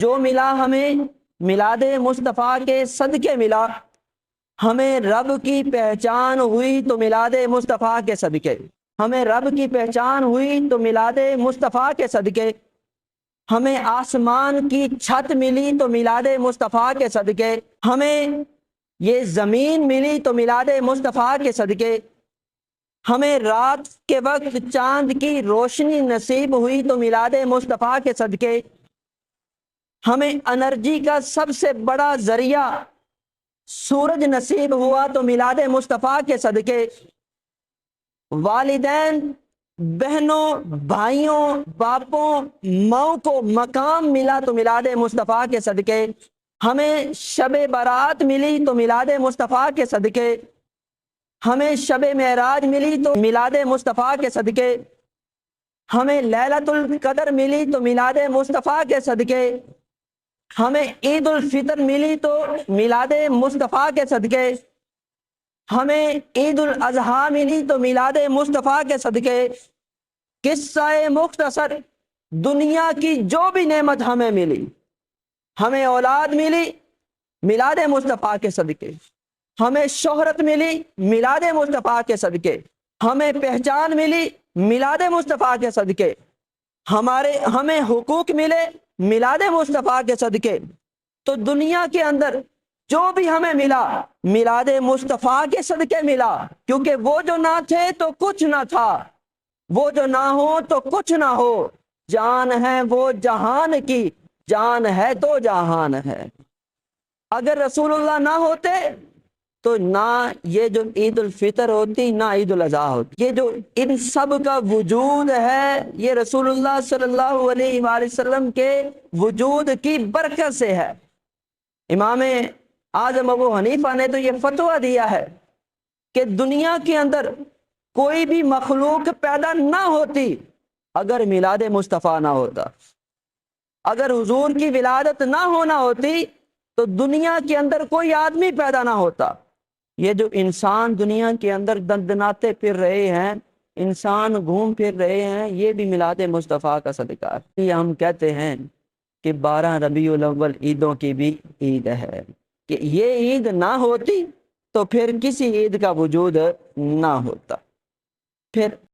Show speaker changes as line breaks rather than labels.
جو ملا ہمیں میلاد مصطفیٰ کے صدقے ملا، ہمیں رب کی پہچان ہوئی تو میلاد مصطفیٰ کے صدقے، ہمیں رب کی پہچان ہوئی تو میلاد مصطفیٰ کے صدقے، ہمیں آسمان کی چھت ملی تو میلاد مصطفیٰ کے صدقے، ہمیں یہ زمین ملی تو میلاد مصطفیٰ کے صدقے، ہمیں رات کے وقت چاند کی روشنی نصیب ہوئی تو میلاد مصطفیٰ کے صدقے، ہمیں انرجی کا سب سے بڑا ذریعہ سورج نصیب ہوا تو میلاد مصطفیٰ کے صدقے، والدین، بہنوں، بھائیوں، باپوں، ماؤں کو مقام ملا تو میلاد مصطفیٰ کے صدقے، ہمیں شب برات ملی تو میلاد مصطفیٰ کے صدقے، ہمیں شب معراج ملی تو میلاد مصطفیٰ کے صدقے، ہمیں لیلۃ القدر ملی تو میلاد مصطفیٰ کے صدقے، ہمیں عید الفطر ملی تو میلاد مصطفیٰ کے صدقے، ہمیں عید الاضحیٰ ملی تو میلاد مصطفیٰ کے صدقے۔ قصہ مختصر، دنیا کی جو بھی نعمت ہمیں ملی، ہمیں اولاد ملی میلاد مصطفیٰ کے صدقے، ہمیں شہرت ملی میلاد مصطفیٰ کے صدقے، ہمیں پہچان ملی میلاد مصطفیٰ کے صدقے، ہمیں حقوق ملے میلاد مصطفیٰ کے صدقے۔ تو دنیا کے اندر جو بھی ہمیں ملا میلاد مصطفیٰ کے صدقے ملا، کیونکہ وہ جو نہ تھے تو کچھ نہ تھا، وہ جو نہ ہو تو کچھ نہ ہو، جان ہے وہ جہان کی، جان ہے تو جہان ہے۔ اگر رسول اللہ نہ ہوتے تو نہ یہ جو عید الفطر ہوتی، نہ عید الاضحیٰ ہوتی۔ یہ جو ان سب کا وجود ہے، یہ رسول اللہ صلی اللہ علیہ وآلہ وسلم کے وجود کی برکت سے ہے۔ امام اعظم ابو حنیفہ نے تو یہ فتویٰ دیا ہے کہ دنیا کے اندر کوئی بھی مخلوق پیدا نہ ہوتی اگر میلاد مصطفیٰ نہ ہوتا، اگر حضور کی ولادت نہ ہونا ہوتی تو دنیا کے اندر کوئی آدمی پیدا نہ ہوتا۔ یہ جو انسان دنیا کے اندر دندناتے پھر رہے ہیں، انسان گھوم پھر رہے ہیں، یہ بھی میلاد مصطفیٰ کا صدقہ ہے۔ یہ ہم کہتے ہیں کہ 12 ربیع الاول عیدوں کی بھی عید ہے، کہ یہ عید نہ ہوتی تو پھر کسی عید کا وجود نہ ہوتا۔ پھر